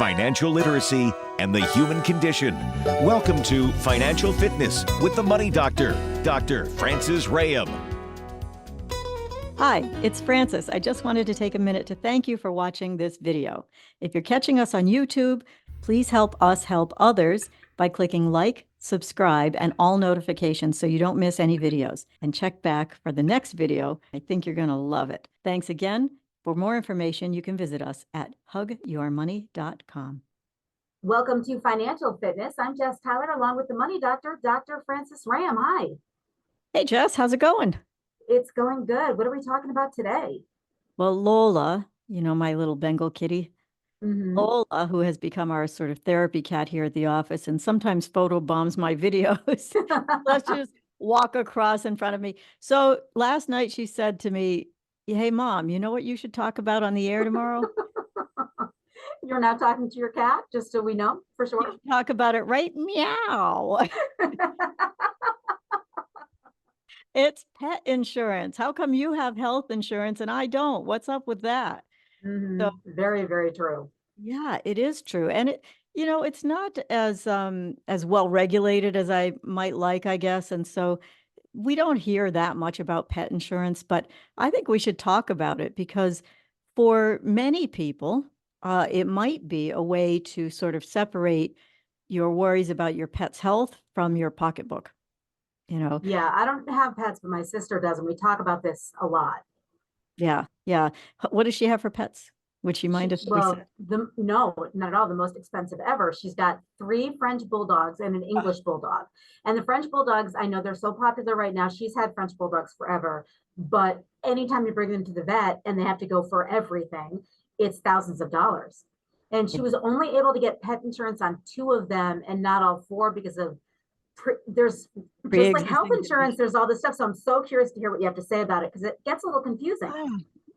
financial literacy, and the human condition. Welcome to Financial Fitness with the Money Doctor, Dr. Francis Rahaim. Hi, it's Francis. I just wanted to take a minute to thank you for watching this video. If you're catching us on YouTube, please help us help others by clicking like, subscribe, and all notifications so you don't miss any videos. And check back for the next video. I think you're going to love it. Thanks again. For more information, you can visit us at hugyourmoney.com. Welcome to Financial Fitness. I'm Jess Tyler, along with the Money Doctor, Dr. Francis Rahaim. Hi. Hey, Jess, how's it going? It's going good. What are we talking about today? Well, Lola, you know, my little Bengal kitty, Mm-hmm. Lola, who has become our sort of therapy cat here at the office and sometimes photobombs my videos. Let's just walk across in front of me. So last night she said to me, "Hey, Mom, you know what you should talk about on the air tomorrow?" You're now talking to your cat, just so we know for sure. Talk about it, right? Meow. It's pet insurance. How come you have health insurance and I don't? What's up with that? Mm-hmm. So, very, very true. yeah, it is true. And it, you know, it's not as well regulated as I might like, I guess. And so we don't hear that much about pet insurance, but I think we should talk about it because for many people, it might be a way to sort of separate your worries about your pet's health from your pocketbook. You know, Yeah, I don't have pets, but my sister does, and we talk about this a lot. yeah, yeah. What does she have for pets? Would she mind if we said? No, not at all. The most expensive ever. She's got 3 French bulldogs and an English bulldog. And the French bulldogs, I know they're so popular right now. She's had French bulldogs forever, but anytime you bring them to the vet and they have to go for everything, it's thousands of dollars. And she was only able to get pet insurance on 2 of them and not all 4 because of there's just like health insurance, there's all this stuff. So I'm so curious to hear what you have to say about it because it gets a little confusing.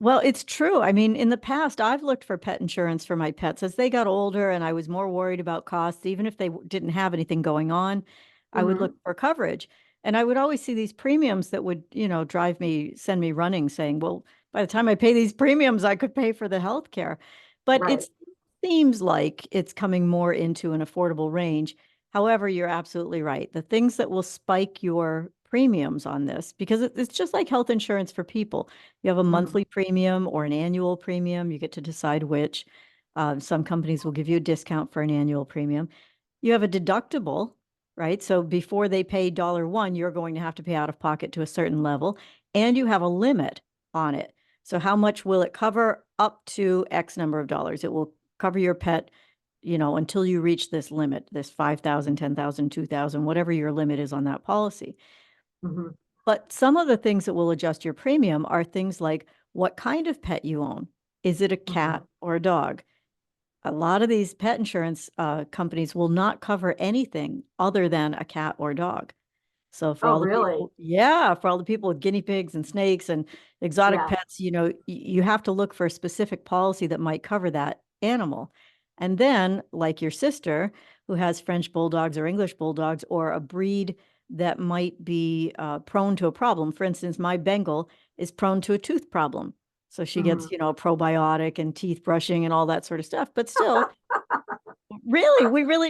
Well, it's true. I mean, in the past, I've looked for pet insurance for my pets as they got older and I was more worried about costs. Even if they didn't have anything going on, I would look for coverage. And I would always see these premiums that would, you know, send me running saying, well, by the time I pay these premiums, I could pay for the health care. But it seems like it's coming more into an affordable range. However, you're absolutely right. The things that will spike your premiums on this, because it's just like health insurance for people. You have a monthly premium or an annual premium. You get to decide which. Some companies will give you a discount for an annual premium. You have a deductible, right? So before they pay $1, you're going to have to pay out of pocket to a certain level, and you have a limit on it. So how much will it cover? Up to X number of dollars. It will cover your pet, you know, until you reach this limit, this 5,000, 10,000, 2,000, whatever your limit is on that policy. But some of the things that will adjust your premium are things like what kind of pet you own. Is it a cat or a dog? A lot of these pet insurance companies will not cover anything other than a cat or dog. So for all the people, for all the people with guinea pigs and snakes and exotic pets, you know, you have to look for a specific policy that might cover that animal. And then, like your sister, who has French bulldogs or English bulldogs or a breed that might be prone to a problem. For instance, my Bengal is prone to a tooth problem. So she gets, you know, a probiotic and teeth brushing and all that sort of stuff. But still,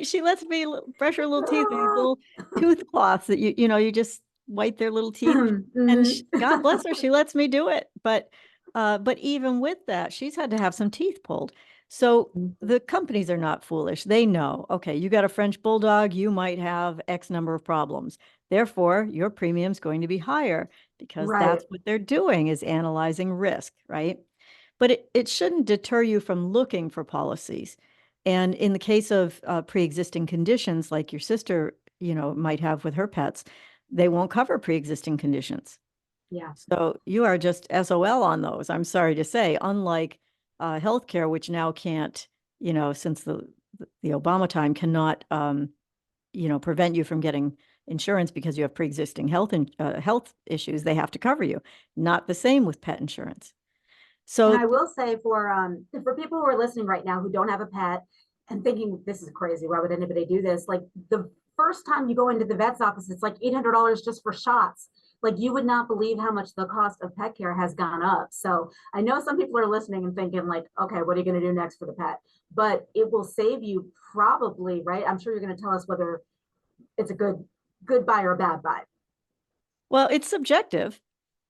she lets me brush her little teeth with these little tooth cloths that you know, you just wipe their little teeth. And God bless her, she lets me do it. But even with that, she's had to have some teeth pulled. So the companies are not foolish. They know, okay, you got a French bulldog, you might have X number of problems. Therefore, your premium's going to be higher because that's what they're doing is analyzing risk, right? But it shouldn't deter you from looking for policies. And in the case of pre-existing conditions like your sister, you know, might have with her pets, they won't cover pre-existing conditions. Yeah. So you are just SOL on those, I'm sorry to say, unlike healthcare, which now can't, you know, since the Obama time cannot, you know, prevent you from getting insurance because you have pre-existing health issues. They have to cover you. Not the same with pet insurance. So and I will say for people who are listening right now who don't have a pet and thinking this is crazy, why would anybody do this? Like the first time you go into the vet's office, it's like $800 just for shots. Like you would not believe how much the cost of pet care has gone up. So I know some people are listening and thinking like, okay, what are you going to do next for the pet? But it will save you probably, right? I'm sure you're going to tell us whether it's a good buy or a bad buy. Well, it's subjective.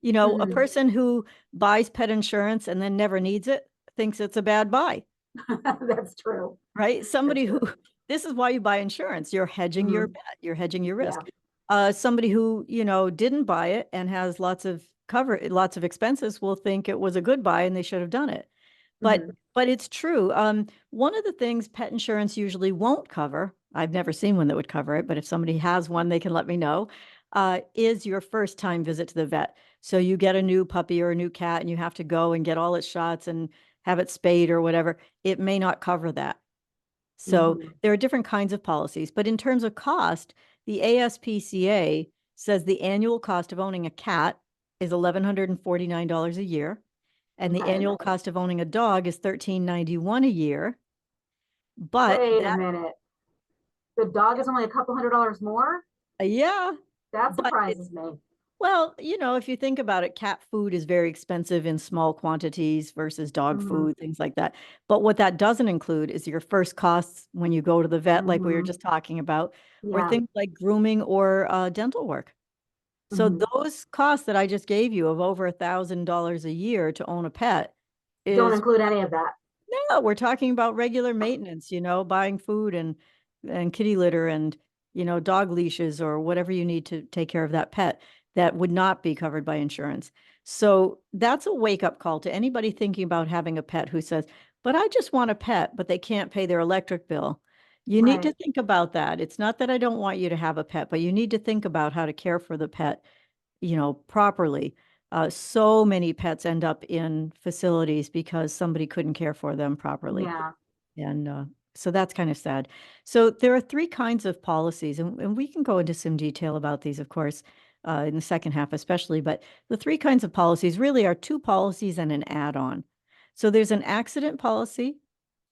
A person who buys pet insurance and then never needs it thinks it's a bad buy. That's true. Right? Somebody who, this is why you buy insurance. You're hedging your bet, you're hedging your risk. Somebody who, didn't buy it and has lots of lots of expenses will think it was a good buy and they should have done it. But it's true. One of the things pet insurance usually won't cover, I've never seen one that would cover it, but if somebody has one, they can let me know, is your first time visit to the vet. So you get a new puppy or a new cat and you have to go and get all its shots and have it spayed or whatever. It may not cover that. So there are different kinds of policies, but in terms of cost, the ASPCA says the annual cost of owning a cat is $1,149 a year, and the annual cost of owning a dog is $1,391 a year. But wait a minute, the dog is only a couple $100 more? Yeah, that surprises me. Well, if you think about it, cat food is very expensive in small quantities versus dog food, things like that. But what that doesn't include is your first costs when you go to the vet, like we were just talking about, or things like grooming or dental work. So those costs that I just gave you of over $1,000 a year to own a pet don't include any of that. No, we're talking about regular maintenance, buying food and kitty litter and, dog leashes or whatever you need to take care of that pet. That would not be covered by insurance. So that's a wake-up call to anybody thinking about having a pet who says, but I just want a pet, but they can't pay their electric bill. You need to think about that. It's not that I don't want you to have a pet, but you need to think about how to care for the pet, properly. So many pets end up in facilities because somebody couldn't care for them properly. And so that's kind of sad. So there are three kinds of policies, and we can go into some detail about these, of course, in the second half especially, but the three kinds of policies really are two policies and an add-on. So there's an accident policy,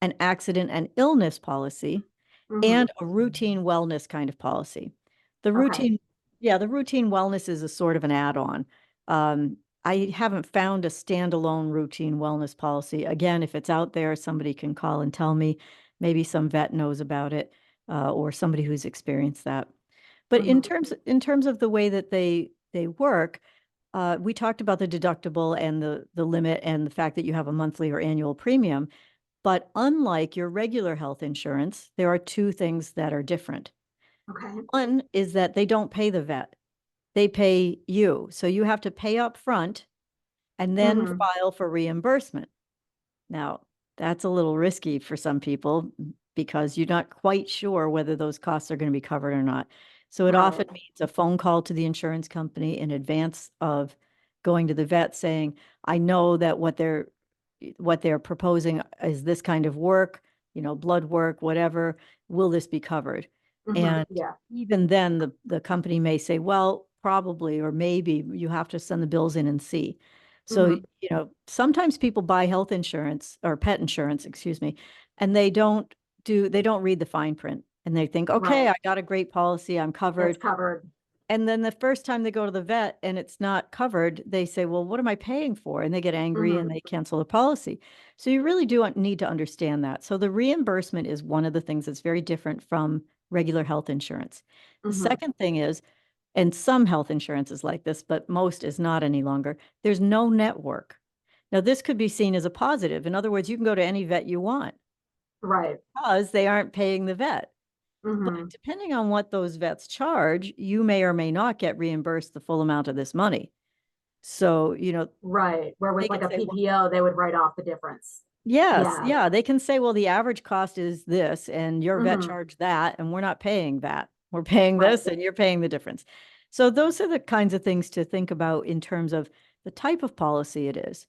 an accident and illness policy, and a routine wellness kind of policy. The routine wellness is a sort of an add-on. I haven't found a standalone routine wellness policy. Again, if it's out there, somebody can call and tell me. Maybe some vet knows about it, or somebody who's experienced that. But in terms of the way that they work, we talked about the deductible and the limit and the fact that you have a monthly or annual premium. But unlike your regular health insurance, there are two things that are different. One is that they don't pay the vet. They pay you. So you have to pay up front and then file for reimbursement. Now, that's a little risky for some people because you're not quite sure whether those costs are going to be covered or not. So it often means a phone call to the insurance company in advance of going to the vet saying, I know that what they're proposing is this kind of work, blood work, whatever, will this be covered? And even then the company may say, well, probably, or maybe you have to send the bills in and see. So, sometimes people buy health insurance or pet insurance, excuse me, and they don't read the fine print. And they think, okay, I got a great policy, I'm covered. It's covered. And then the first time they go to the vet and it's not covered, they say, well, what am I paying for? And they get angry and they cancel the policy. So you really do need to understand that. So the reimbursement is one of the things that's very different from regular health insurance. The second thing is, and some health insurance is like this, but most is not any longer, there's no network. Now, this could be seen as a positive. In other words, you can go to any vet you want. Because they aren't paying the vet. But depending on what those vets charge, you may or may not get reimbursed the full amount of this money. So, where with like a PPO, they would write off the difference. Yes. They can say, well, the average cost is this and your vet charged that and we're not paying that. We're paying this and you're paying the difference. So those are the kinds of things to think about in terms of the type of policy it is.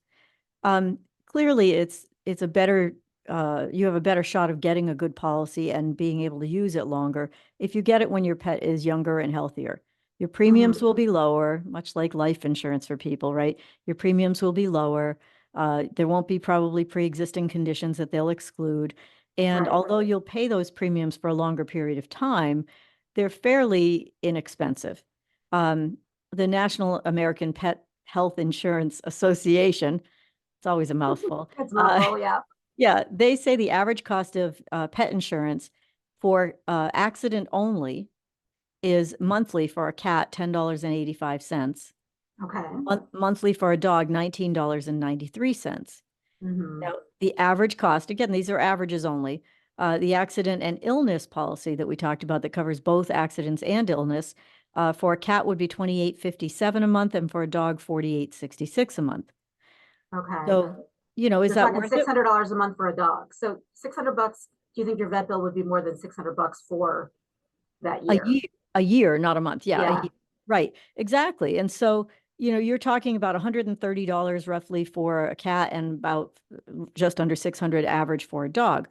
Clearly, it's a better you have a better shot of getting a good policy and being able to use it longer if you get it when your pet is younger and healthier. Your premiums will be lower, much like life insurance for people, right? Your premiums will be lower. There won't be probably pre-existing conditions that they'll exclude. And although you'll pay those premiums for a longer period of time, they're fairly inexpensive. The National American Pet Health Insurance Association, it's always a mouthful. It's mouthful, yeah. Yeah, they say the average cost of pet insurance for accident only is monthly for a cat, $10.85. Okay. Monthly for a dog, $19.93. Mm-hmm. Now, the average cost, again, these are averages only. The accident and illness policy that we talked about that covers both accidents and illness, for a cat would be $28.57 a month, and for a dog, $48.66 a month. Okay. So, is You're that talking worth it? $600 a month for a dog. So $600, do you think your vet bill would be more than $600 for that year? A year, not a month. Yeah, Yeah. right, exactly. And so, you're talking about $130 roughly for a cat and about just under $600 average for a dog.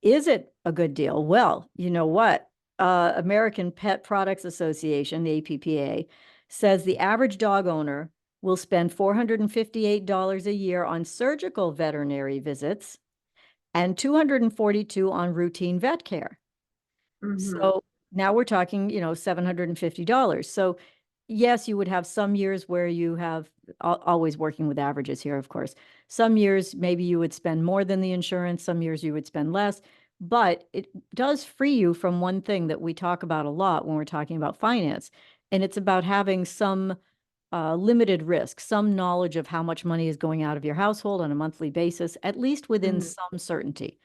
Is it a good deal? Well, you know what? American Pet Products Association, the APPA, says the average dog owner will spend $458 a year on surgical veterinary visits and $242 on routine vet care. Mhm. So now we're talking, $750. So yes, you would have some years where you have always working with averages here, of course. Some years, maybe you would spend more than the insurance. Some years you would spend less, but it does free you from one thing that we talk about a lot when we're talking about finance. And it's about having some limited risk, some knowledge of how much money is going out of your household on a monthly basis, at least within some certainty.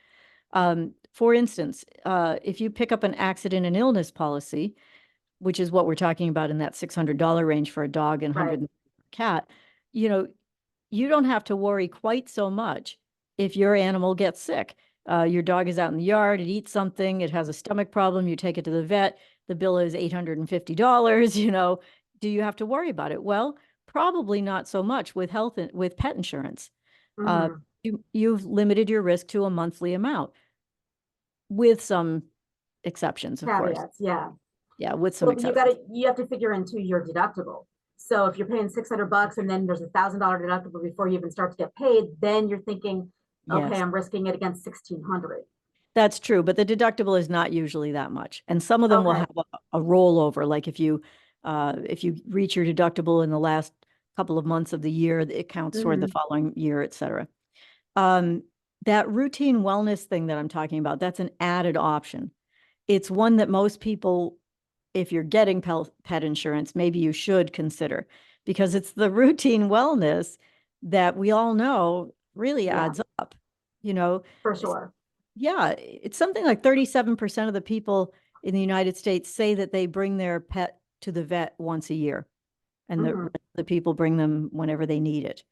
For instance, if you pick up an accident and illness policy, which is what we're talking about in that $600 range for a dog and Right. 100 for a cat, you don't have to worry quite so much if your animal gets sick. Your dog is out in the yard, it eats something, it has a stomach problem, you take it to the vet, the bill is $850, do you have to worry about it? Well, probably not so much with with pet insurance. Mhm. You've limited your risk to a monthly amount with some exceptions, of course. Caveats, yeah. Yeah, with some Well, exceptions. you have to figure into your deductible. So if you're paying $600 and then there's $1,000 deductible before you even start to get paid, then you're thinking, okay, Yes. I'm risking it against 1,600. That's true, but the deductible is not usually that much. And some of them will Okay. have a rollover, like if you reach your deductible in the last couple of months of the year, it counts toward the following year, et cetera. That routine wellness thing that I'm talking about, that's an added option. It's one that most people, if you're getting pet insurance, maybe you should consider, because it's the routine wellness that we all know really Yeah. adds up. For sure. Yeah, it's something like 37% of the people in the United States say that they bring their pet to the vet once a year, and the people bring them whenever they need it.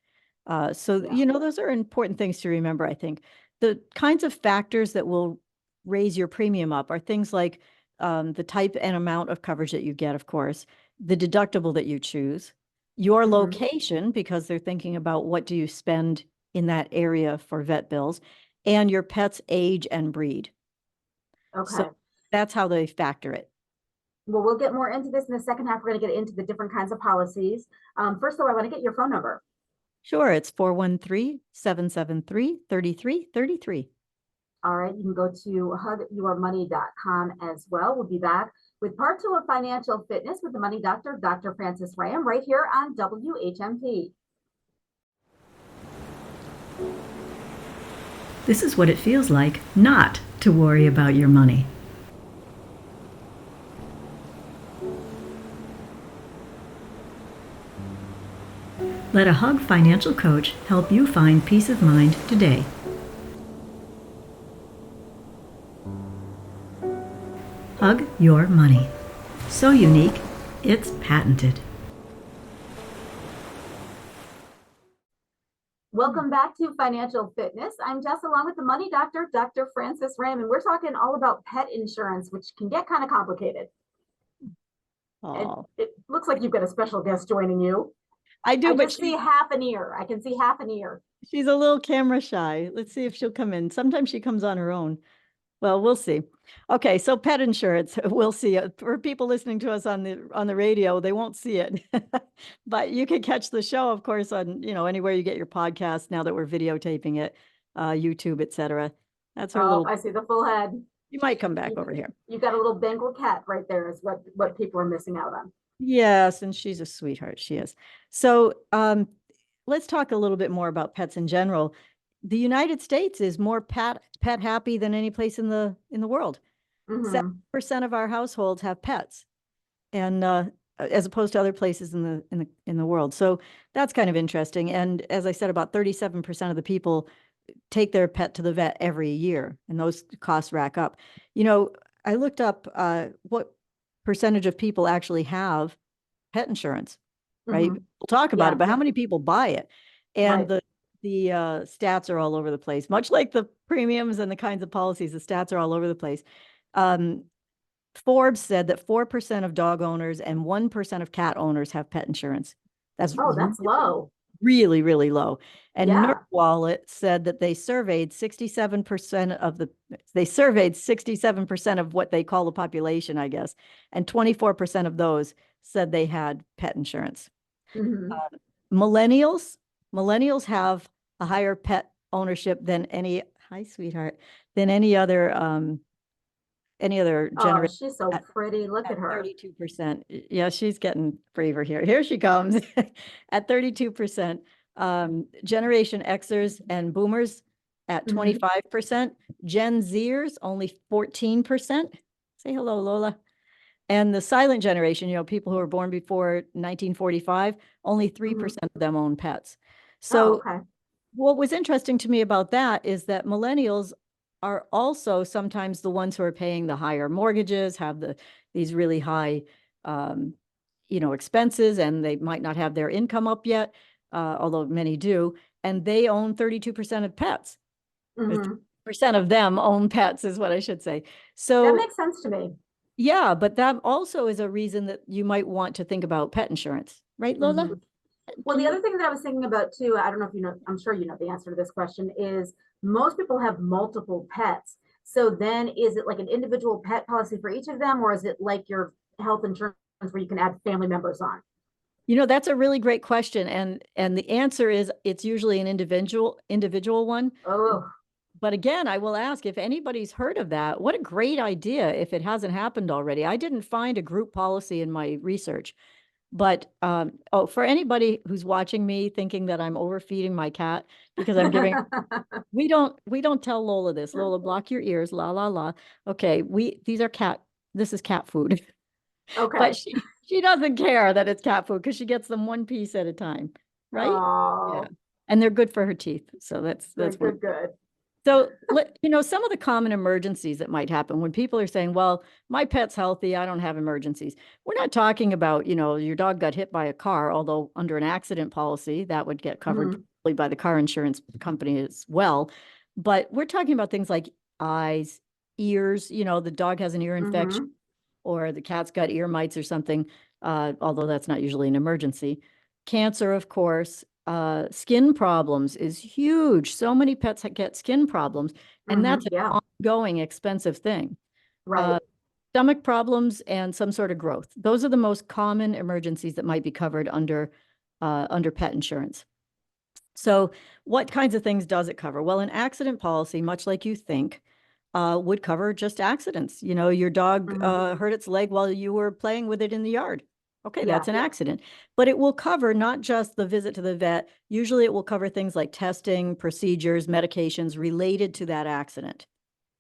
So, Yeah. those are important things to remember, I think. The kinds of factors that will raise your premium up are things like the type and amount of coverage that you get, of course, the deductible that you choose, your location, because they're thinking about what do you spend in that area for vet bills, and your pet's age and breed. Okay. So that's how they factor it. Well, we'll get more into this in the second half. We're going to get into the different kinds of policies. First, though, I want to get your phone number. Sure, it's 413-773-3333. All right, you can go to hugyourmoney.com as well. We'll be back with part 2 of Financial Fitness with the Money Doctor, Dr. Francis Rahaim, right here on WHMP. This is what it feels like not to worry about your money. Let a Hug financial coach help you find peace of mind today. Hug your money. So unique, it's patented. Welcome back to Financial Fitness. I'm Jess, along with the Money Doctor, Dr. Francis Rahaim, and we're talking all about pet insurance, which can get kind of complicated. Oh, It looks like you've got a special guest joining you. I do, I but just see half an ear. I can see half an ear. she's a little camera shy. Let's see if she'll come in. Sometimes she comes on her own. Well, we'll see. Okay, so pet insurance, we'll see. For people listening to us on the radio, they won't see it. But you can catch the show, of course, on, anywhere you get your podcast now that we're videotaping it, YouTube, etc. That's her Oh, little I see the full head. You might come back over here. You got a little Bengal cat right there is what people are missing out on. Yes, and she's a sweetheart. She is. So let's talk a little bit more about pets in general. The United States is more pet happy than any place in the world. 7% of our households have pets, and as opposed to other places in the world. So that's kind of interesting. And as I said, about 37% of the people take their pet to the vet every year, and those costs rack up. You know, I looked up what percentage of people actually have pet insurance, right? We'll talk about it, but how many people buy it? And the stats are all over the place, much like the premiums and the kinds of policies. The stats are all over the place. Forbes said that 4% of dog owners and 1% of cat owners have pet insurance. That's low. Really, really low. And NerdWallet said that they surveyed 67% of what they call the population, I guess, and 24% of those said they had pet insurance. Millennials have a higher pet ownership than any other generation. Oh, she's so pretty. Look at her. 32%. Yeah, she's getting braver here. Here she comes at 32%. Generation Xers and Boomers at 25%. Gen Zers only 14%. Say hello, Lola. And the silent generation, you know, people who were born before 1945, only 3% of them own pets. So what was interesting to me about that is that millennials are also sometimes the ones who are paying the higher mortgages, have these really high, expenses, and they might not have their income up yet, although many do, and they own 32% of pets. Percent of them own pets is what I should say. So that makes sense to me. Yeah, but that also is a reason that you might want to think about pet insurance, right, Lola? Well, the other thing that I was thinking about too, I don't know if you know, I'm sure you know the answer to this question, is most people have multiple pets. So then is it like an individual pet policy for each of them, or is it like your health insurance where you can add family members on? You know, that's a really great question. And the answer is it's usually an individual one. Oh. But again, I will ask if anybody's heard of that. What a great idea if it hasn't happened already. I didn't find a group policy in my research. But for anybody who's watching me thinking that I'm overfeeding my cat because I'm giving we don't tell Lola this. Lola, block your ears, la la la. Okay, this is cat food. Okay. But she doesn't care that it's cat food because she gets them one piece at a time, right? Oh. Yeah. And they're good for her teeth. So that's good. So, some of the common emergencies that might happen when people are saying, well, my pet's healthy, I don't have emergencies. We're not talking about, your dog got hit by a car, although under an accident policy, that would get covered probably by the car insurance company as well. But we're talking about things like eyes, ears, the dog has an ear infection or the cat's got ear mites or something, although that's not usually an emergency. Cancer, of course. Skin problems is huge. So many pets get skin problems, and that's an ongoing expensive thing. Right. Stomach problems and some sort of growth. Those are the most common emergencies that might be covered under pet insurance. So what kinds of things does it cover? Well, an accident policy, much like you think, would cover just accidents. Your dog hurt its leg while you were playing with it in the yard. Okay, that's an accident. But it will cover not just the visit to the vet. Usually it will cover things like testing, procedures, medications related to that accident.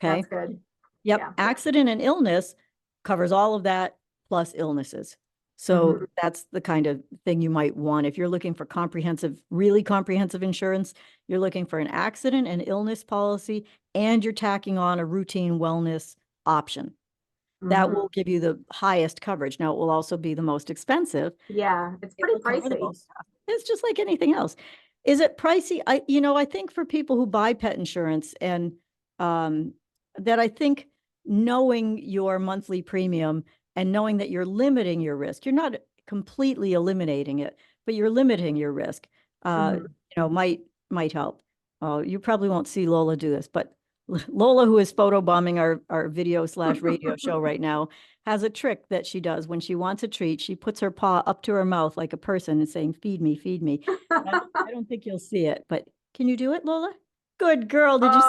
Okay. That's good. Yep. Yeah. Accident and illness covers all of that plus illnesses. So that's the kind of thing you might want. If you're looking for really comprehensive insurance, you're looking for an accident and illness policy, and you're tacking on a routine wellness option. That will give you the highest coverage. Now, it will also be the most expensive. Yeah, it's pretty pricey. It's just like anything else. Is it pricey? I think for people who buy pet insurance and that I think knowing your monthly premium and knowing that you're limiting your risk, you're not completely eliminating it, but you're limiting your risk, might help. You probably won't see Lola do this, but Lola, who is photobombing our video/radio show right now, has a trick that she does. When she wants a treat, she puts her paw up to her mouth like a person and saying, feed me, feed me. I don't think you'll see it, but can you do it, Lola? Good girl. Did you see?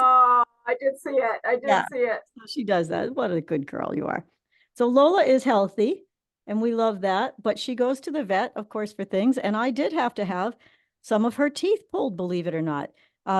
I did see it. I did Yeah. see it. So she does that. What a good girl you are. So Lola is healthy and we love that, but she goes to the vet, of course, for things. And I did have to have some of her teeth pulled, believe it or not.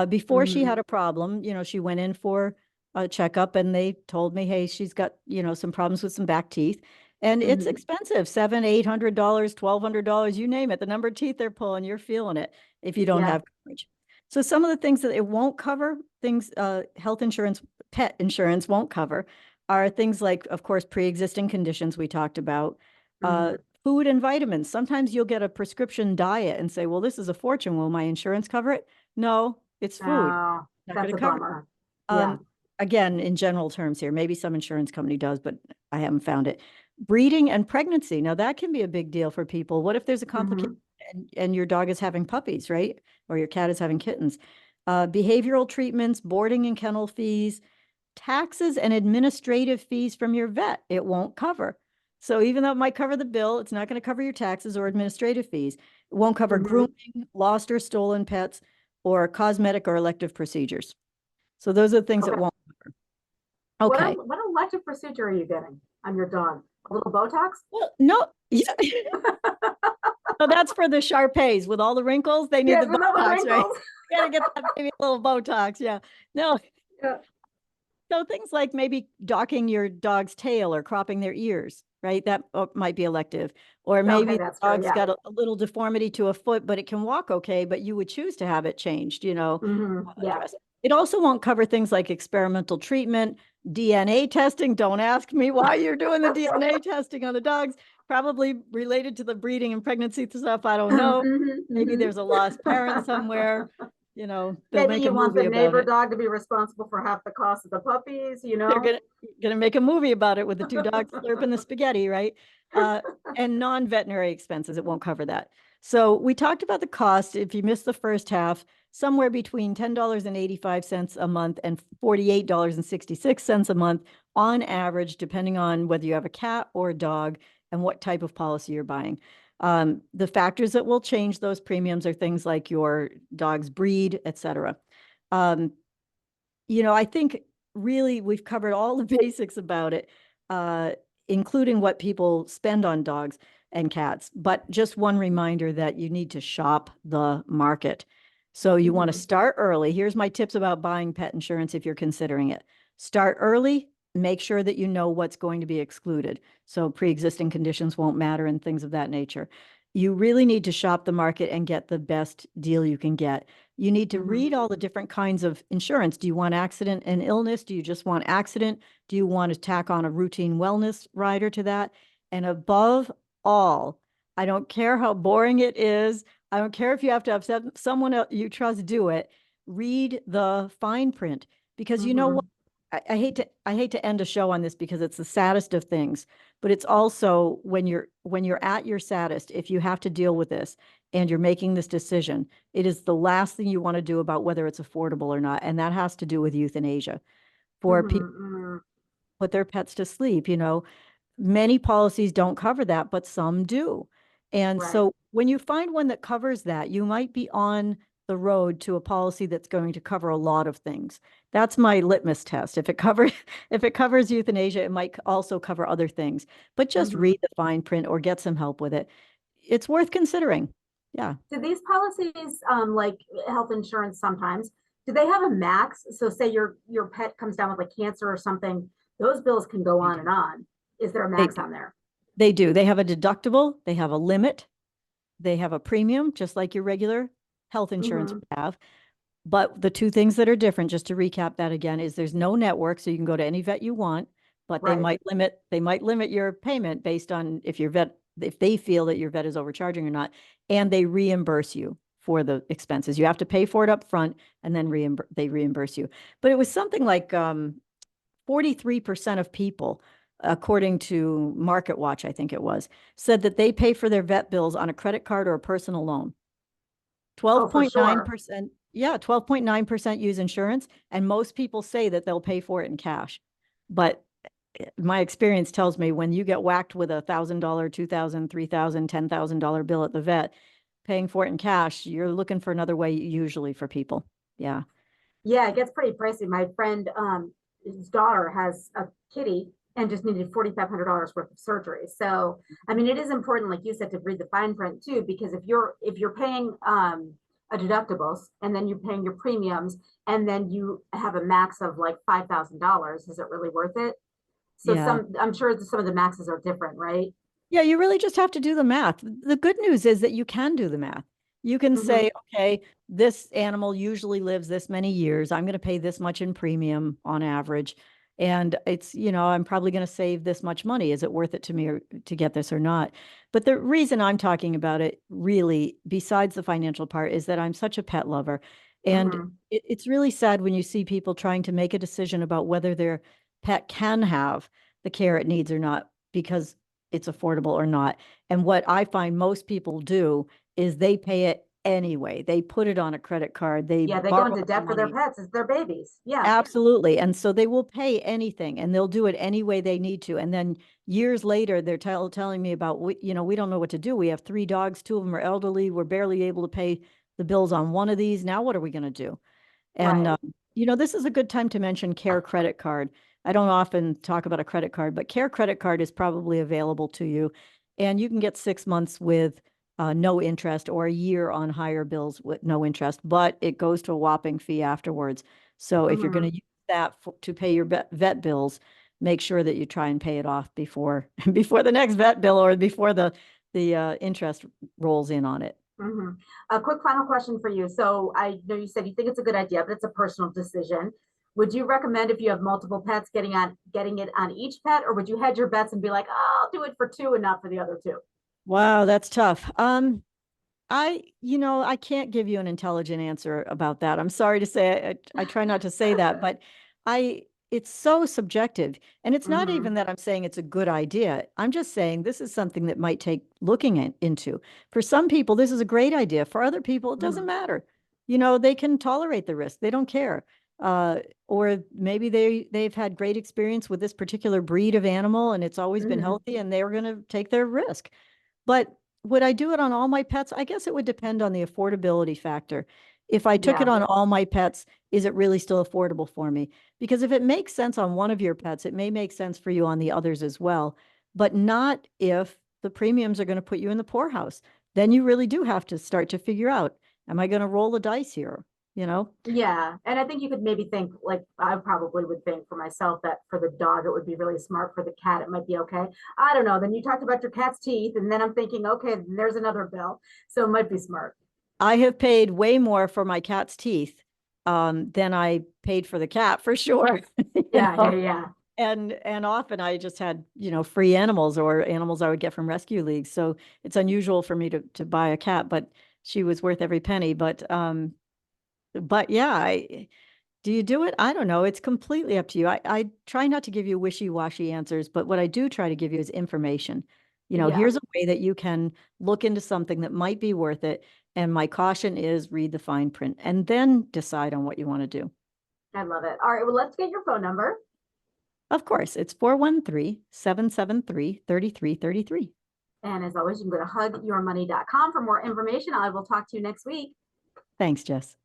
Before she Mhm. had a problem, she went in for a checkup and they told me, hey, she's got, some problems with some back teeth. And it's Mhm. expensive, $700, $800, $1,200, you name it. The number of teeth they're pulling, you're feeling it if you don't Yeah. have coverage. So some of the things that it won't cover, things health insurance, pet insurance won't cover, are things like, of course, pre-existing conditions we talked about, Mhm. food and vitamins. Sometimes you'll get a prescription diet and say, well, this is a fortune. Will my insurance cover it? No, it's food. Oh, Not going that's to a cover. bummer. Yeah. Again, in general terms here, maybe some insurance company does, but I haven't found it. Breeding and pregnancy. Now that can be a big deal for people. What if there's a complication Mhm. and your dog is having puppies, right? Or your cat is having kittens? Behavioral treatments, boarding and kennel fees, taxes and administrative fees from your vet, it won't cover. So even though it might cover the bill, it's not going to cover your taxes or administrative fees. It won't cover Mhm. grooming, lost or stolen pets, or cosmetic or elective procedures. So those are the things that Okay. won't cover. Okay. What elective procedure are you getting on your dog? A little Botox? Well, no, yeah. So that's for the Shar with all the wrinkles. They need Yes, the with all the Botox, right? wrinkles. You gotta get that baby a little Botox. Yeah. No. Yeah. So things like maybe docking your dog's tail or cropping their ears, right? That might be elective. Or Okay, maybe the that's true. dog's Yeah. got a little deformity to a foot, but it can walk okay, but you would choose to have it changed, Yeah. address. It also won't cover things like experimental treatment, DNA testing. Don't ask me why you're doing the DNA testing on the dogs. Probably related to the breeding and pregnancy stuff. I don't know. Maybe there's a lost parent somewhere. They'll Maybe make a you want the movie about neighbor it. dog to be responsible for half the cost of the puppies. They're gonna make a movie about it with the two dogs slurping the spaghetti, right? Uh, and non-veterinary expenses, it won't cover that. So we talked about the cost. If you missed the first half, somewhere between $10.85 a month and $48.66 a month on average, depending on whether you have a cat or a dog and what type of policy you're buying. The factors that will change those premiums are things like your dog's breed, et cetera. I think really we've covered all the basics about it, uh, including what people spend on dogs and cats. But just one reminder that you need to shop the market. So you want to start early. Here's my tips about buying pet insurance if you're considering it. Start early, make sure that you know what's going to be excluded. So pre-existing conditions won't matter and things of that nature. You really need to shop the market and get the best deal you can get. You need to read all the different kinds of insurance. Do you want accident and illness? Do you just want accident? Do you want to tack on a routine wellness rider to that? And above all, I don't care how boring it is. I don't care if you have to have someone else you trust do it. Read the fine print because you know what? I hate to end a show on this because it's the saddest of things, but it's also when you're at your saddest, if you have to deal with this and you're making this decision, it is the last thing you want to do about whether it's affordable or not. And that has to do with euthanasia for people put their pets to sleep. Many policies don't cover that, but some do. And Right. so when you find one that covers that, you might be on the road to a policy that's going to cover a lot of things. That's my litmus test. If it covers if it covers euthanasia, it might also cover other things. But just read the fine print or get some help with it. It's worth considering. Yeah. Do these policies, like health insurance sometimes, do they have a max? So say your pet comes down with like cancer or something, those bills can go They on do. and on. Is there a They max do. on there? They do. They have a deductible, they have a limit, they have a premium, just like your regular health insurance would have. But the two things that are different, just to recap that again, is there's no network, so you can go to any vet you want, but they Right. might limit your payment based on if they feel that your vet is overcharging or not, and they reimburse you for the expenses. You have to pay for it up front, and then they reimburse you. But it was something like 43% of people, according to Market Watch, I think it was, said that they pay for their vet bills on a credit card or a personal loan. Oh, for sure. 12.9%. Yeah, 12.9% use insurance. And most people say that they'll pay for it in cash. But my experience tells me when you get whacked with $1,000, $2,000, $3,000, $10,000 bill at the vet, paying for it in cash, you're looking for another way usually for people. Yeah. Yeah, it gets pretty pricey. My friend, his daughter has a kitty and just needed $4,500 worth of surgery. So, I mean, it is important, like you said, to read the fine print too, because if you're paying a deductibles and then you're paying your premiums and then you have a max of like $5,000, is it really worth it? So Yeah. I'm sure that some of the maxes are different, right? Yeah, you really just have to do the math. The good news is that you can do the math. You can Hmm. say, okay, this animal usually lives this many years. I'm going to pay this much in premium on average. And it's, I'm probably going to save this much money. Is it worth it to me to get this or not? But the reason I'm talking about it really, besides the financial part, is that I'm such a pet lover. And Hmm. it's really sad when you see people trying to make a decision about whether their pet can have the care it needs or not, because it's affordable or not. And what I find most people do is they pay it anyway. They put it on a credit card, they Yeah, they go borrow into the debt for their money. pets. It's their babies. Yeah. Absolutely. And so they will pay anything and they'll do it any way they need to. And then years later, they're telling me about, we don't know what to do. We have 3 dogs, 2 of them are elderly. We're barely able to pay the bills on one of these. Now, what are we going to do? And, Right. this is a good time to mention Care Credit Card. I don't often talk about a credit card, but Care Credit Card is probably available to you. And you can get 6 months with no interest or a year on higher bills with no interest, but it goes to a whopping fee afterwards. So if you're going Hmm. to use that to pay your vet bills, make sure that you try and pay it off before before the next vet bill or before the interest rolls in on it. Hmm. A quick final question for you. So I know you said you think it's a good idea, but it's a personal decision. Would you recommend if you have multiple pets getting it on each pet, or would you hedge your bets and be like, oh, I'll do it for two and not for the other two? Wow, that's tough. I can't give you an intelligent answer about that. I'm sorry to say, I try not to say that, but it's so subjective. And it's not Hmm. even that I'm saying it's a good idea. I'm just saying this is something that might take looking into. For some people, this is a great idea. For other people, it doesn't Hmm. matter. They can tolerate the risk. They don't care. Or maybe they've had great experience with this particular breed of animal and it's always been Hmm. healthy and they're going to take their risk. But would I do it on all my pets? I guess it would depend on the affordability factor. If I took it Yeah. on all my pets, is it really still affordable for me? Because if it makes sense on one of your pets, it may make sense for you on the others as well, but not if the premiums are going to put you in the poorhouse. Then you really do have to start to figure out, am I going to roll the dice here? You know? Yeah. And I think you could maybe think, like, I probably would think for myself that for the dog, it would be really smart. For the cat, it might be okay. I don't know. Then you talked about your cat's teeth, and then I'm thinking, okay, there's another bill. So it might be smart. I have paid way more for my cat's teeth than I paid for the cat for sure. you Yeah. Yeah. know? Yeah. And often I just had, free animals or animals I would get from rescue leagues. So it's unusual for me to buy a cat, but she was worth every penny. But yeah, do you do it? I don't know. It's completely up to you. I try not to give you wishy-washy answers, but what I do try to give you is information. Yeah. Here's a way that you can look into something that might be worth it. And my caution is read the fine print and then decide on what you want to do. I love it. All right. Well, let's get your phone number. Of course, it's 413-773-3333. And as always, you can go to hugyourmoney.com for more information. I will talk to you next week. Thanks, Jess.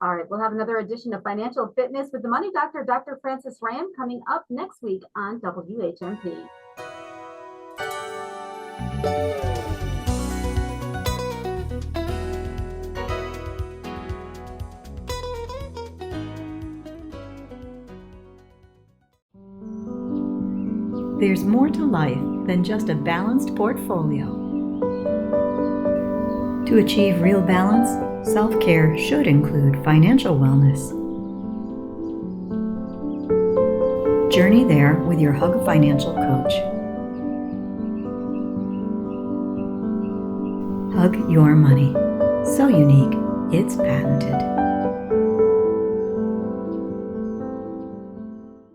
All right. We'll have another edition of Financial Fitness with the Money Doctor, Dr. Francis Ram, coming up next week on WHMP. There's more to life than just a balanced portfolio. To achieve real balance, self-care should include financial wellness. Journey there with your Hug Financial Coach. Hug Your Money. So unique, it's patented.